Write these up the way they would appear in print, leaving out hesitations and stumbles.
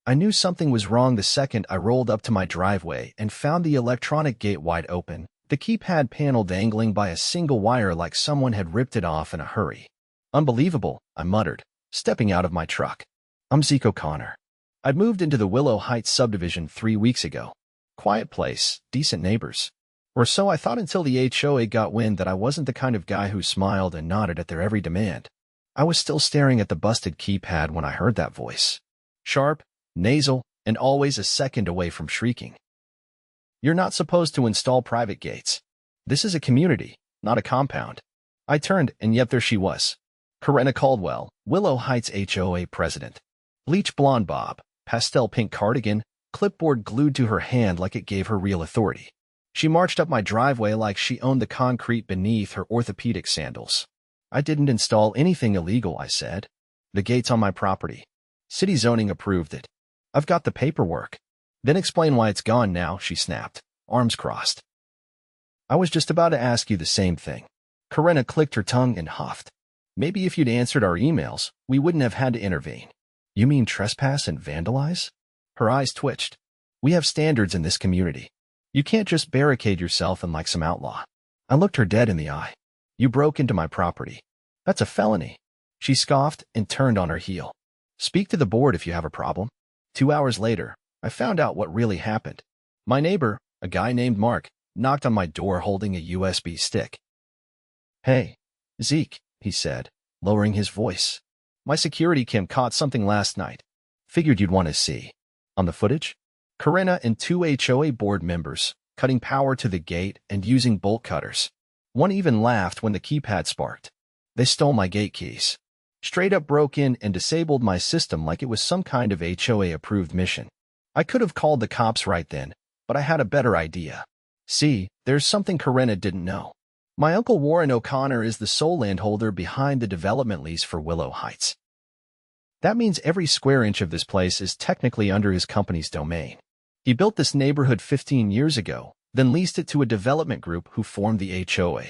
I knew something was wrong the second I rolled up to my driveway and found the electronic gate wide open, the keypad panel dangling by a single wire like someone had ripped it off in a hurry. Unbelievable, I muttered, stepping out of my truck. I'm Zeke O'Connor. I'd moved into the Willow Heights subdivision 3 weeks ago. Quiet place, decent neighbors. Or so I thought until the HOA got wind that I wasn't the kind of guy who smiled and nodded at their every demand. I was still staring at the busted keypad when I heard that voice. Sharp, nasal, and always a second away from shrieking. You're not supposed to install private gates. This is a community, not a compound. I turned, and yet there she was. Corinna Caldwell, Willow Heights HOA president. Bleach blonde bob, pastel pink cardigan, clipboard glued to her hand like it gave her real authority. She marched up my driveway like she owned the concrete beneath her orthopedic sandals. I didn't install anything illegal, I said. The gate's on my property. City zoning approved it. I've got the paperwork. Then explain why it's gone now, she snapped, arms crossed. I was just about to ask you the same thing. Corinna clicked her tongue and huffed. Maybe if you'd answered our emails, we wouldn't have had to intervene. You mean trespass and vandalize? Her eyes twitched. We have standards in this community. You can't just barricade yourself in like some outlaw. I looked her dead in the eye. You broke into my property. That's a felony. She scoffed and turned on her heel. Speak to the board if you have a problem. 2 hours later, I found out what really happened. My neighbor, a guy named Mark, knocked on my door holding a USB stick. Hey, Zeke, he said, lowering his voice. My security cam caught something last night. Figured you'd want to see. On the footage? Corinna and 2 HOA board members, cutting power to the gate and using bolt cutters. One even laughed when the keypad sparked. They stole my gate keys. Straight up broke in and disabled my system like it was some kind of HOA-approved mission. I could have called the cops right then, but I had a better idea. See, there's something Corinna didn't know. My uncle Warren O'Connor is the sole landholder behind the development lease for Willow Heights. That means every square inch of this place is technically under his company's domain. He built this neighborhood 15 years ago, then leased it to a development group who formed the HOA.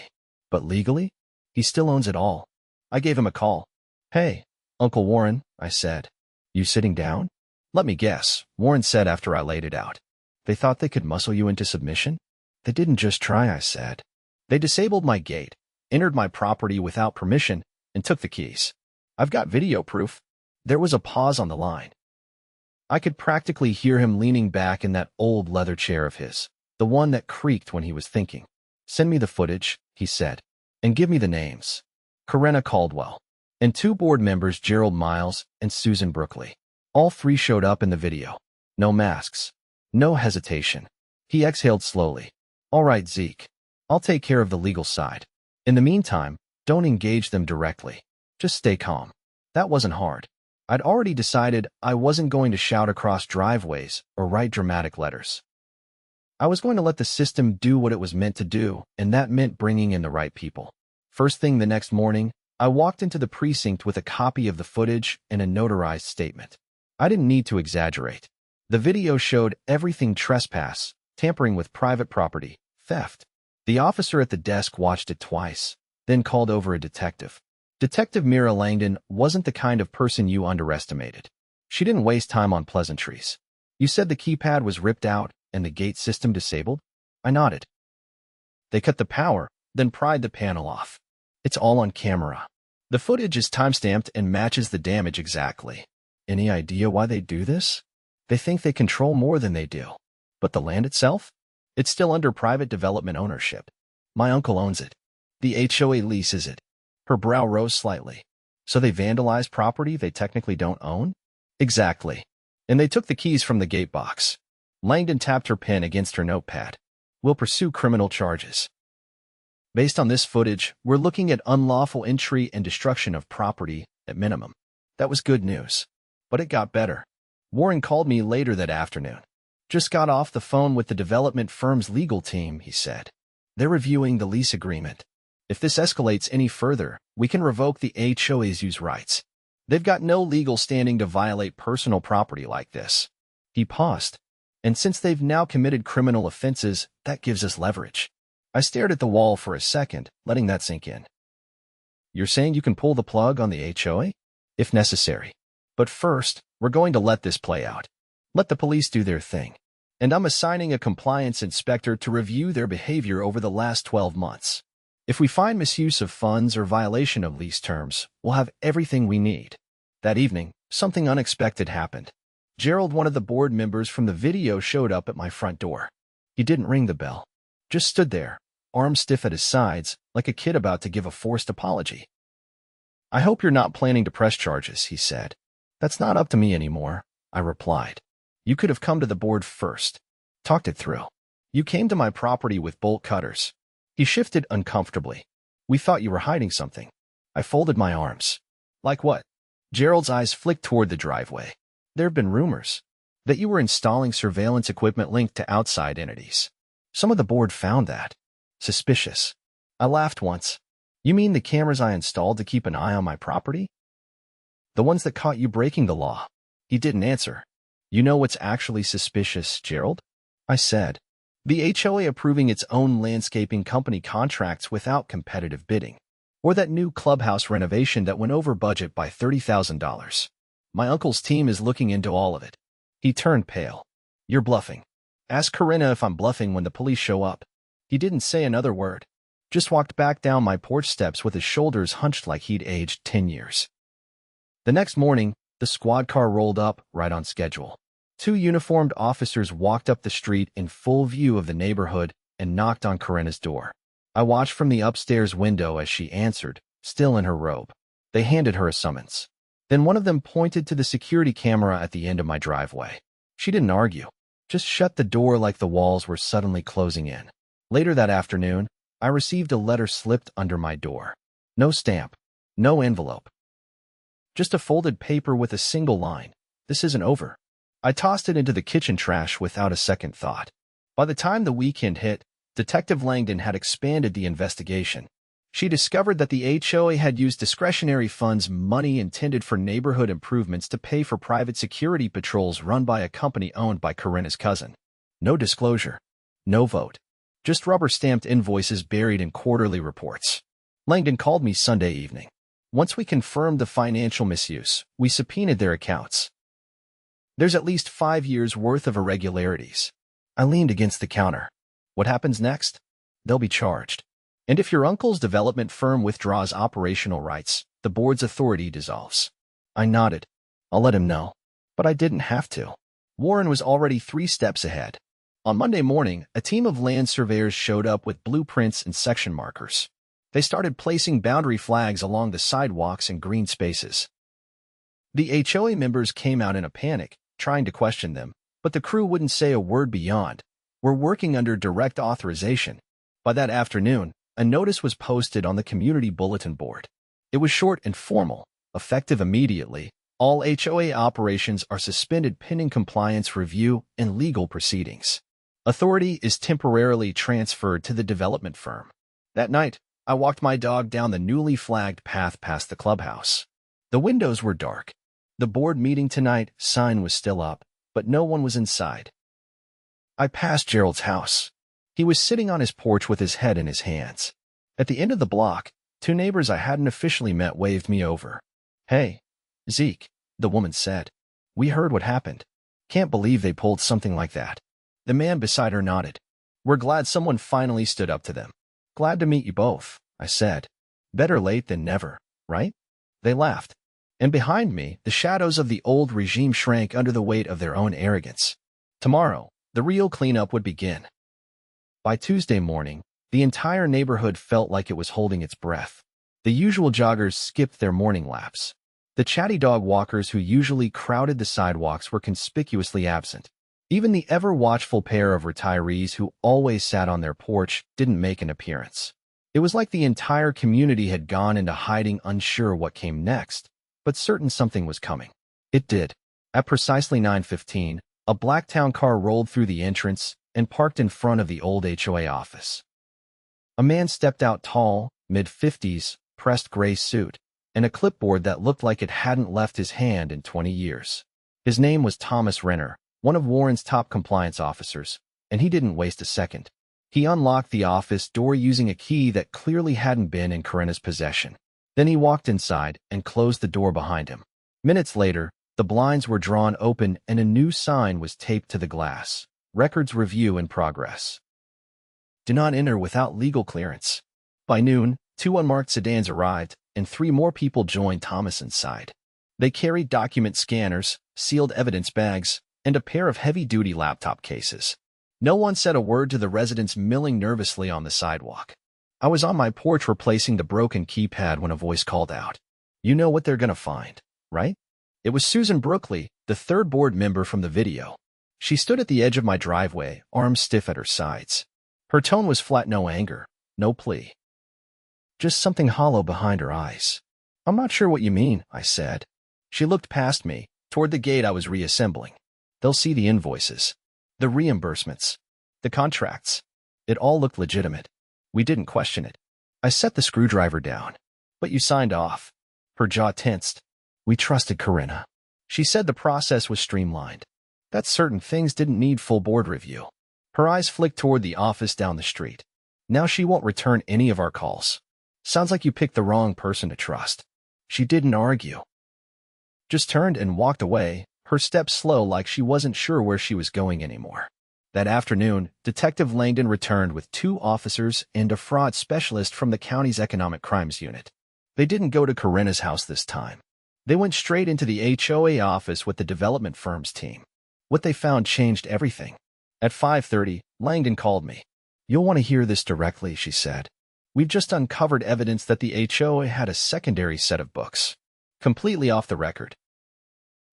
But legally, he still owns it all. I gave him a call. Hey, Uncle Warren, I said. You sitting down? Let me guess, Warren said after I laid it out. They thought they could muscle you into submission? They didn't just try, I said. They disabled my gate, entered my property without permission, and took the keys. I've got video proof. There was a pause on the line. I could practically hear him leaning back in that old leather chair of his, the one that creaked when he was thinking. Send me the footage, he said, and give me the names. Corinna Caldwell, and 2 board members, Gerald Miles and Susan Brookley. All 3 showed up in the video. No masks. No hesitation. He exhaled slowly. All right, Zeke. I'll take care of the legal side. In the meantime, don't engage them directly. Just stay calm. That wasn't hard. I'd already decided I wasn't going to shout across driveways or write dramatic letters. I was going to let the system do what it was meant to do, and that meant bringing in the right people. First thing the next morning, I walked into the precinct with a copy of the footage and a notarized statement. I didn't need to exaggerate. The video showed everything: trespass, tampering with private property, theft. The officer at the desk watched it twice, then called over a detective. Detective Mira Langdon wasn't the kind of person you underestimated. She didn't waste time on pleasantries. You said the keypad was ripped out and the gate system disabled? I nodded. They cut the power, then pried the panel off. It's all on camera. The footage is timestamped and matches the damage exactly. Any idea why they do this? They think they control more than they do. But the land itself? It's still under private development ownership. My uncle owns it. The HOA leases it. Her brow rose slightly. So they vandalized property they technically don't own? Exactly. And they took the keys from the gate box. Langdon tapped her pen against her notepad. We'll pursue criminal charges. Based on this footage, we're looking at unlawful entry and destruction of property at minimum. That was good news. But it got better. Warren called me later that afternoon. Just got off the phone with the development firm's legal team, he said. They're reviewing the lease agreement. If this escalates any further, we can revoke the HOA's use rights. They've got no legal standing to violate personal property like this. He paused. And since they've now committed criminal offenses, that gives us leverage. I stared at the wall for a second, letting that sink in. You're saying you can pull the plug on the HOA? If necessary. But first, we're going to let this play out. Let the police do their thing. And I'm assigning a compliance inspector to review their behavior over the last 12 months. If we find misuse of funds or violation of lease terms, we'll have everything we need. That evening, something unexpected happened. Gerald, one of the board members from the video, showed up at my front door. He didn't ring the bell. Just stood there, arms stiff at his sides, like a kid about to give a forced apology. "I hope you're not planning to press charges," he said. "That's not up to me anymore," I replied. "You could have come to the board first. Talked it through. You came to my property with bolt cutters." He shifted uncomfortably. "We thought you were hiding something." I folded my arms. "Like what?" Gerald's eyes flicked toward the driveway. "There have been rumors that you were installing surveillance equipment linked to outside entities. Some of the board found that suspicious." I laughed once. "You mean the cameras I installed to keep an eye on my property?" "The ones that caught you breaking the law." He didn't answer. "You know what's actually suspicious, Gerald?" I said. "The HOA approving its own landscaping company contracts without competitive bidding. Or that new clubhouse renovation that went over budget by $30,000. My uncle's team is looking into all of it." He turned pale. "You're bluffing. Ask Corinna if I'm bluffing when the police show up." He didn't say another word. Just walked back down my porch steps with his shoulders hunched like he'd aged 10 years. The next morning, the squad car rolled up, right on schedule. 2 uniformed officers walked up the street in full view of the neighborhood and knocked on Corinna's door. I watched from the upstairs window as she answered, still in her robe. They handed her a summons. Then one of them pointed to the security camera at the end of my driveway. She didn't argue, just shut the door like the walls were suddenly closing in. Later that afternoon, I received a letter slipped under my door. No stamp, no envelope. Just a folded paper with a single line. "This isn't over." I tossed it into the kitchen trash without a second thought. By the time the weekend hit, Detective Langdon had expanded the investigation. She discovered that the HOA had used discretionary funds, money intended for neighborhood improvements, to pay for private security patrols run by a company owned by Corinna's cousin. No disclosure. No vote. Just rubber-stamped invoices buried in quarterly reports. Langdon called me Sunday evening. Once we confirmed the financial misuse, we subpoenaed their accounts. There's at least 5 years' worth of irregularities. I leaned against the counter. What happens next? They'll be charged. And if your uncle's development firm withdraws operational rights, the board's authority dissolves. I nodded. I'll let him know. But I didn't have to. Warren was already 3 steps ahead. On Monday morning, a team of land surveyors showed up with blueprints and section markers. They started placing boundary flags along the sidewalks and green spaces. The HOA members came out in a panic, trying to question them, but the crew wouldn't say a word beyond, "We're working under direct authorization." By that afternoon, a notice was posted on the community bulletin board. It was short and formal, effective immediately. All HOA operations are suspended pending compliance review and legal proceedings. Authority is temporarily transferred to the development firm. That night, I walked my dog down the newly flagged path past the clubhouse. The windows were dark. The board meeting tonight sign was still up, but no one was inside. I passed Gerald's house. He was sitting on his porch with his head in his hands. At the end of the block, 2 neighbors I hadn't officially met waved me over. "Hey, Zeke," the woman said. "We heard what happened. Can't believe they pulled something like that." The man beside her nodded. "We're glad someone finally stood up to them." "Glad to meet you both," I said. "Better late than never, right?" They laughed. And behind me, the shadows of the old regime shrank under the weight of their own arrogance. Tomorrow, the real cleanup would begin. By Tuesday morning, the entire neighborhood felt like it was holding its breath. The usual joggers skipped their morning laps. The chatty dog walkers who usually crowded the sidewalks were conspicuously absent. Even the ever-watchful pair of retirees who always sat on their porch didn't make an appearance. It was like the entire community had gone into hiding, unsure what came next, but certain something was coming. It did. At precisely 9:15, a black town car rolled through the entrance and parked in front of the old HOA office. A man stepped out, tall, mid-50s, pressed gray suit, and a clipboard that looked like it hadn't left his hand in 20 years. His name was Thomas Renner, one of Warren's top compliance officers, and he didn't waste a second. He unlocked the office door using a key that clearly hadn't been in Corinna's possession. Then he walked inside and closed the door behind him. Minutes later, the The blinds were drawn open and a new sign was taped to the glass. Records review in progress. Do not enter without legal clearance. By noon, 2 unmarked sedans arrived, and 3 more people joined Thomas inside. They carried document scanners, sealed evidence bags, and a pair of heavy-duty laptop cases. No one said a word to the residents milling nervously on the sidewalk. I was on my porch replacing the broken keypad when a voice called out. You know what they're gonna find, right? It was Susan Brookley, the third board member from the video. She stood at the edge of my driveway, arms stiff at her sides. Her tone was flat, no anger, no plea. Just something hollow behind her eyes. I'm not sure what you mean, I said. She looked past me, toward the gate I was reassembling. They'll see the invoices, the reimbursements, the contracts. It all looked legitimate. We didn't question it. I set the screwdriver down. But you signed off. Her jaw tensed. We trusted Corinna. She said the process was streamlined. That certain things didn't need full board review. Her eyes flicked toward the office down the street. Now she won't return any of our calls. Sounds like you picked the wrong person to trust. She didn't argue. Just turned and walked away, her steps slow like she wasn't sure where she was going anymore. That afternoon, Detective Langdon returned with 2 officers and a fraud specialist from the county's Economic Crimes Unit. They didn't go to Corinna's house this time. They went straight into the HOA office with the development firm's team. What they found changed everything. At 5:30, Langdon called me. You'll want to hear this directly, she said. We've just uncovered evidence that the HOA had a secondary set of books. Completely off the record.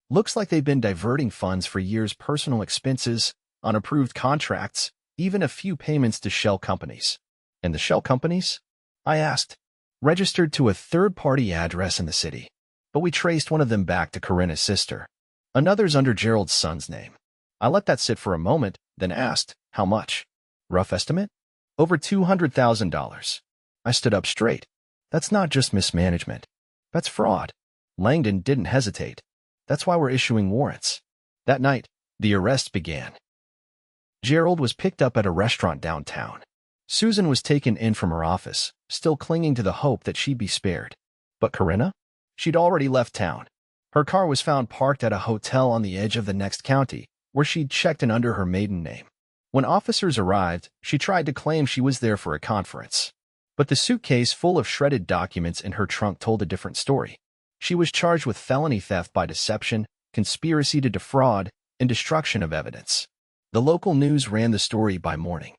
Looks like they've been diverting funds for years, personal expenses, unapproved contracts, even a few payments to shell companies. And the shell companies? I asked. Registered to a third-party address in the city. But we traced one of them back to Corinna's sister. Another's under Gerald's son's name. I let that sit for a moment, then asked, how much? Rough estimate? Over $200,000. I stood up straight. That's not just mismanagement. That's fraud. Langdon didn't hesitate. That's why we're issuing warrants. That night, the arrests began. Gerald was picked up at a restaurant downtown. Susan was taken in from her office, still clinging to the hope that she'd be spared. But Corinna? She'd already left town. Her car was found parked at a hotel on the edge of the next county, where she'd checked in under her maiden name. When officers arrived, she tried to claim she was there for a conference. But the suitcase full of shredded documents in her trunk told a different story. She was charged with felony theft by deception, conspiracy to defraud, and destruction of evidence. The local news ran the story by morning.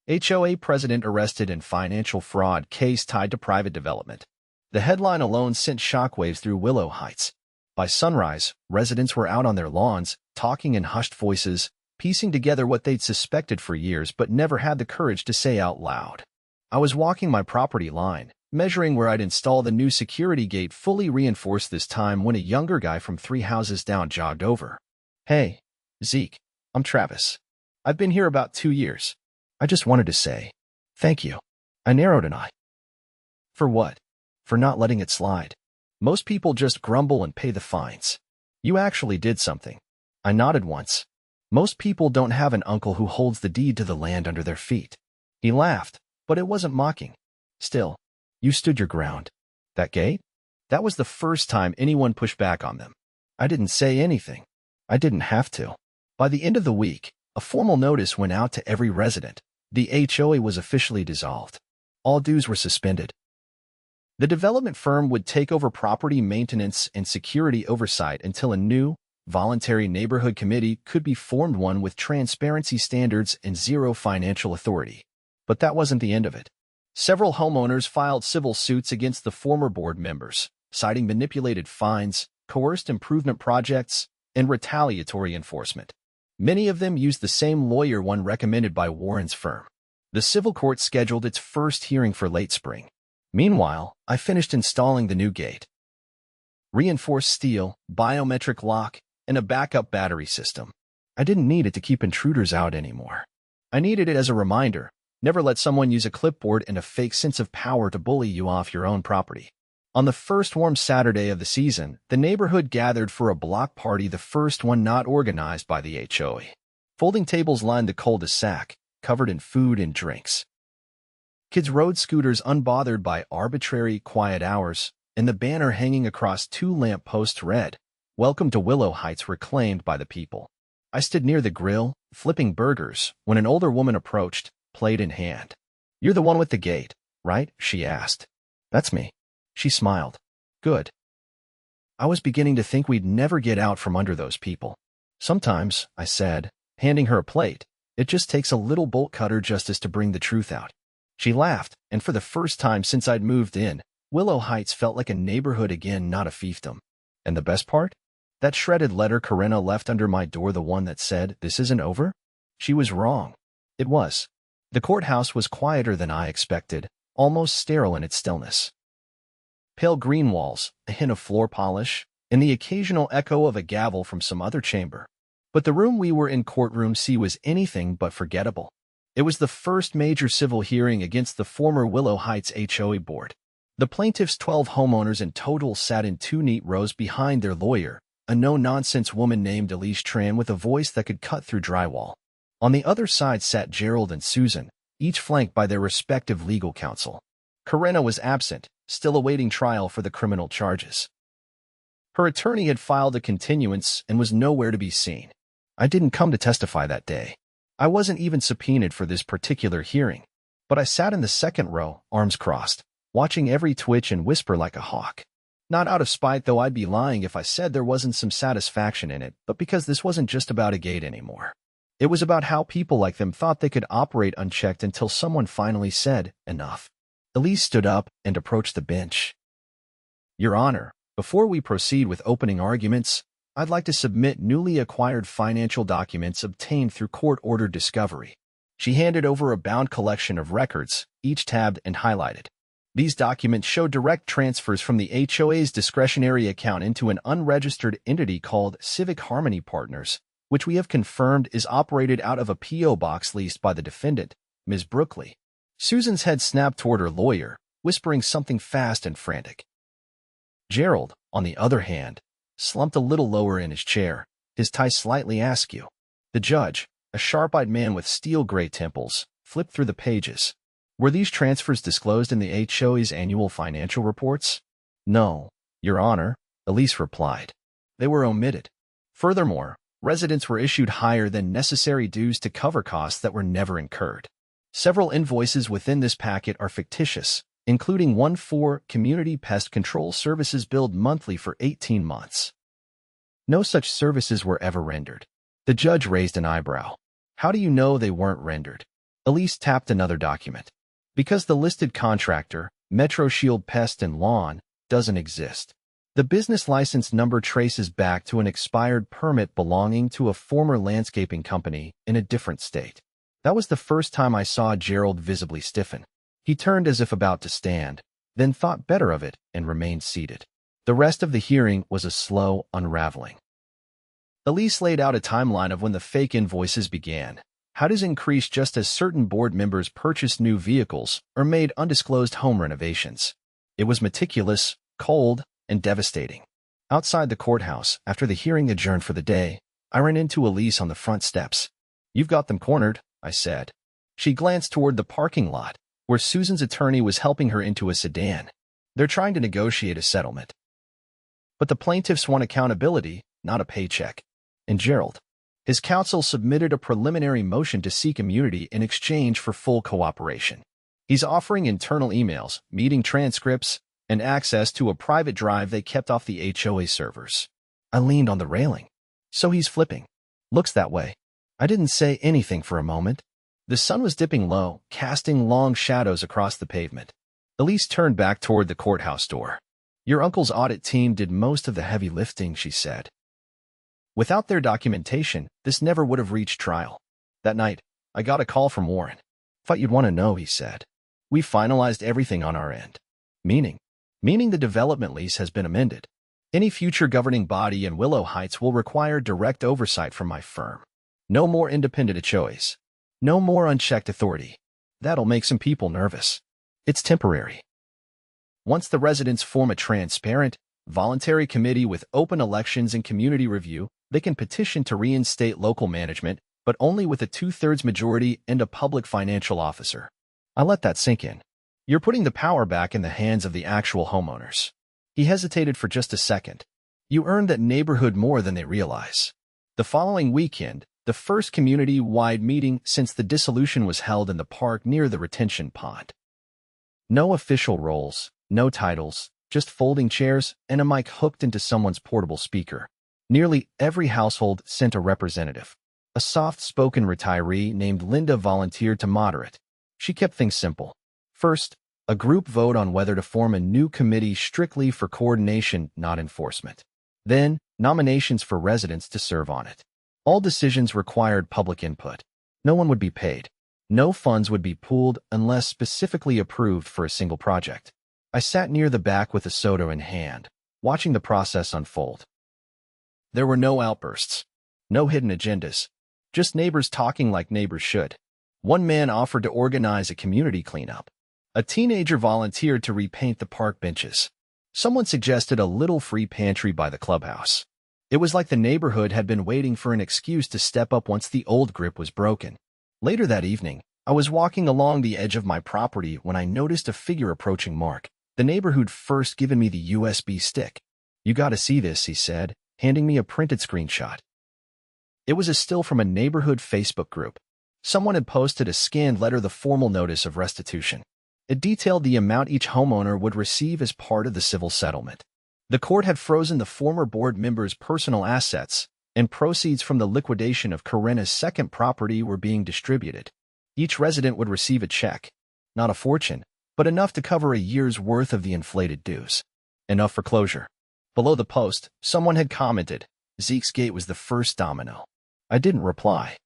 HOA president arrested in financial fraud case tied to private development. The headline alone sent shockwaves through Willow Heights. By sunrise, residents were out on their lawns, talking in hushed voices, piecing together what they'd suspected for years but never had the courage to say out loud. I was walking my property line, measuring where I'd install the new security gate fully reinforced this time when a younger guy from 3 houses down jogged over. Hey, Zeke, I'm Travis. I've been here about 2 years. I just wanted to say, thank you. I narrowed an eye. For what? For not letting it slide. Most people just grumble and pay the fines. You actually did something. I nodded once. Most people don't have an uncle who holds the deed to the land under their feet. He laughed, but it wasn't mocking. Still, you stood your ground. That gate? That was the first time anyone pushed back on them. I didn't say anything. I didn't have to. By the end of the week, a formal notice went out to every resident. The HOA was officially dissolved. All dues were suspended. The development firm would take over property maintenance and security oversight until a new, voluntary neighborhood committee could be formed, one with transparency standards and zero financial authority. But that wasn't the end of it. Several homeowners filed civil suits against the former board members, citing manipulated fines, coerced improvement projects, and retaliatory enforcement. Many of them used the same lawyer, one recommended by Warren's firm. The civil court scheduled its first hearing for late spring. Meanwhile, I finished installing the new gate. Reinforced steel, biometric lock, and a backup battery system. I didn't need it to keep intruders out anymore. I needed it as a reminder. Never let someone use a clipboard and a fake sense of power to bully you off your own property. On the first warm Saturday of the season, the neighborhood gathered for a block party, the first one not organized by the HOA. Folding tables lined the cul-de-sac, covered in food and drinks. Kids rode scooters unbothered by arbitrary quiet hours, and the banner hanging across 2 lamp posts read, Welcome to Willow Heights reclaimed by the people. I stood near the grill, flipping burgers, when an older woman approached, plate in hand. "You're the one with the gate, right?" she asked. "That's me." She smiled. "Good." I was beginning to think we'd never get out from under those people. "Sometimes," I said, handing her a plate, "it just takes a little bolt cutter justice to bring the truth out." She laughed, and for the first time since I'd moved in, Willow Heights felt like a neighborhood again, not a fiefdom. And the best part? That shredded letter Corinna left under my door, the one that said, "This isn't over?" She was wrong. It was. The courthouse was quieter than I expected, almost sterile in its stillness. Pale green walls, a hint of floor polish, and the occasional echo of a gavel from some other chamber. But the room we were in, courtroom C, was anything but forgettable. It was the first major civil hearing against the former Willow Heights HOA board. The plaintiffs' 12 homeowners in total sat in 2 neat rows behind their lawyer, a no-nonsense woman named Elise Tran with a voice that could cut through drywall. On the other side sat Gerald and Susan, each flanked by their respective legal counsel. Corinna was absent, still awaiting trial for the criminal charges. Her attorney had filed a continuance and was nowhere to be seen. I didn't come to testify that day. I wasn't even subpoenaed for this particular hearing. But I sat in the second row, arms crossed, watching every twitch and whisper like a hawk. Not out of spite, though I'd be lying if I said there wasn't some satisfaction in it, but because this wasn't just about a gate anymore. It was about how people like them thought they could operate unchecked until someone finally said, "Enough." Elise stood up and approached the bench. "Your Honor, before we proceed with opening arguments, I'd like to submit newly acquired financial documents obtained through court-ordered discovery." She handed over a bound collection of records, each tabbed and highlighted. These documents show direct transfers from the HOA's discretionary account into an unregistered entity called Civic Harmony Partners, which we have confirmed is operated out of a P.O. box leased by the defendant, Ms. Brookley. Susan's head snapped toward her lawyer, whispering something fast and frantic. Gerald, on the other hand, slumped a little lower in his chair, his tie slightly askew. The judge, a sharp-eyed man with steel-gray temples, flipped through the pages. "Were these transfers disclosed in the HOA's annual financial reports?" "No, Your Honor," Elise replied. "They were omitted. Furthermore, residents were issued higher than necessary dues to cover costs that were never incurred. Several invoices within this packet are fictitious, including one for community pest control services billed monthly for 18 months. No such services were ever rendered." The judge raised an eyebrow. "How do you know they weren't rendered?" Elise tapped another document. "Because the listed contractor, Metro Shield Pest and Lawn, doesn't exist. The business license number traces back to an expired permit belonging to a former landscaping company in a different state." That was the first time I saw Gerald visibly stiffen. He turned as if about to stand, then thought better of it and remained seated. The rest of the hearing was a slow unraveling. Elise laid out a timeline of when the fake invoices began. How does increase just as certain board members purchased new vehicles or made undisclosed home renovations. It was meticulous, cold, and devastating. Outside the courthouse, after the hearing adjourned for the day, I ran into Elise on the front steps. "You've got them cornered," I said. She glanced toward the parking lot, where Susan's attorney was helping her into a sedan. "They're trying to negotiate a settlement. But the plaintiffs want accountability, not a paycheck." And Gerald. His counsel submitted a preliminary motion to seek immunity in exchange for full cooperation. He's offering internal emails, meeting transcripts, and access to a private drive they kept off the HOA servers. I leaned on the railing. "So he's flipping." "Looks that way." I didn't say anything for a moment. The sun was dipping low, casting long shadows across the pavement. Elise turned back toward the courthouse door. "Your uncle's audit team did most of the heavy lifting," she said. "Without their documentation, this never would have reached trial." That night, I got a call from Warren. "Thought you'd want to know," he said. "We finalized everything on our end." Meaning the development lease has been amended. Any future governing body in Willow Heights will require direct oversight from my firm. No more independent HOAs. No more unchecked authority. That'll make some people nervous. It's temporary. Once the residents form a transparent, voluntary committee with open elections and community review, they can petition to reinstate local management, but only with a 2/3 majority and a public financial officer. I let that sink in. "You're putting the power back in the hands of the actual homeowners." He hesitated for just a second. You earn that neighborhood more than they realize. The following weekend, the first community-wide meeting since the dissolution was held in the park near the retention pond. No official roles, no titles, just folding chairs and a mic hooked into someone's portable speaker. Nearly every household sent a representative. A soft-spoken retiree named Linda volunteered to moderate. She kept things simple. First, a group vote on whether to form a new committee strictly for coordination, not enforcement. Then, nominations for residents to serve on it. All decisions required public input. No one would be paid. No funds would be pooled unless specifically approved for a single project. I sat near the back with a soda in hand, watching the process unfold. There were no outbursts, no hidden agendas, just neighbors talking like neighbors should. One man offered to organize a community cleanup. A teenager volunteered to repaint the park benches. Someone suggested a little free pantry by the clubhouse. It was like the neighborhood had been waiting for an excuse to step up once the old grip was broken. Later that evening, I was walking along the edge of my property when I noticed a figure approaching Mark, the neighbor who'd first given me the USB stick. "You gotta see this," he said, handing me a printed screenshot. It was a still from a neighborhood Facebook group. Someone had posted a scanned letter, the formal notice of restitution. It detailed the amount each homeowner would receive as part of the civil settlement. The court had frozen the former board member's personal assets, and proceeds from the liquidation of Corinna's second property were being distributed. Each resident would receive a check, not a fortune, but enough to cover a year's worth of the inflated dues. Enough for closure. Below the post, someone had commented, "Zeke's gate was the first domino." I didn't reply.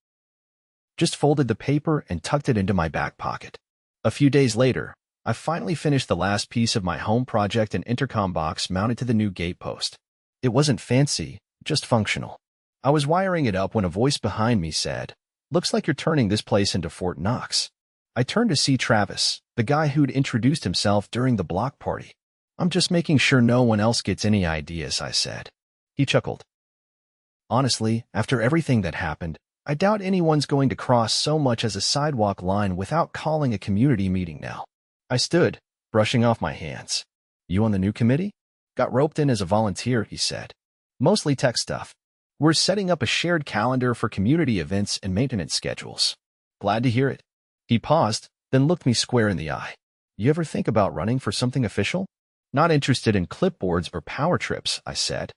Just folded the paper and tucked it into my back pocket. A few days later, I finally finished the last piece of my home project, an intercom box mounted to the new gate post. It wasn't fancy, just functional. I was wiring it up when a voice behind me said, "Looks like you're turning this place into Fort Knox." I turned to see Travis, the guy who'd introduced himself during the block party. "I'm just making sure no one else gets any ideas," I said. He chuckled. Honestly, after everything that happened, I doubt anyone's going to cross so much as a sidewalk line without calling a community meeting now. I stood, brushing off my hands. "You on the new committee?" "Got roped in as a volunteer," he said. "Mostly tech stuff. We're setting up a shared calendar for community events and maintenance schedules." "Glad to hear it." He paused, then looked me square in the eye. "You ever think about running for something official?" "Not interested in clipboards or power trips," I said.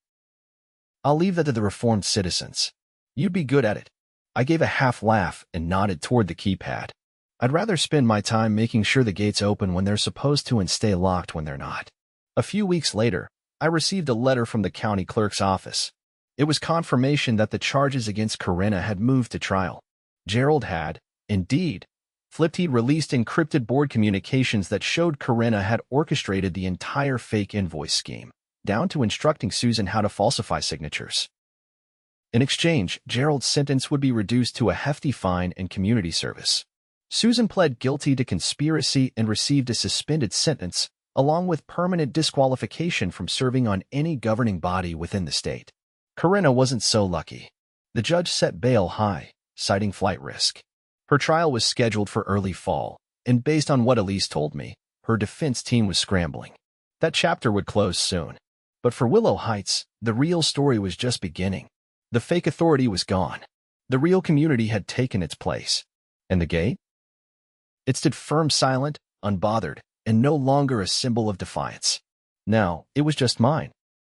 "I'll leave that to the reformed citizens. You'd be good at it." I gave a half laugh and nodded toward the keypad. "I'd rather spend my time making sure the gates open when they're supposed to and stay locked when they're not." A few weeks later, I received a letter from the county clerk's office. It was confirmation that the charges against Corinna had moved to trial. Gerald had, indeed, flipped. He'd released encrypted board communications that showed Corinna had orchestrated the entire fake invoice scheme, down to instructing Susan how to falsify signatures. In exchange, Gerald's sentence would be reduced to a hefty fine and community service. Susan pled guilty to conspiracy and received a suspended sentence, along with permanent disqualification from serving on any governing body within the state. Corinna wasn't so lucky. The judge set bail high, citing flight risk. Her trial was scheduled for early fall, and based on what Elise told me, her defense team was scrambling. That chapter would close soon. But for Willow Heights, the real story was just beginning. The fake authority was gone. The real community had taken its place. And the gate? It stood firm, silent, unbothered, and no longer a symbol of defiance. Now, it was just mine.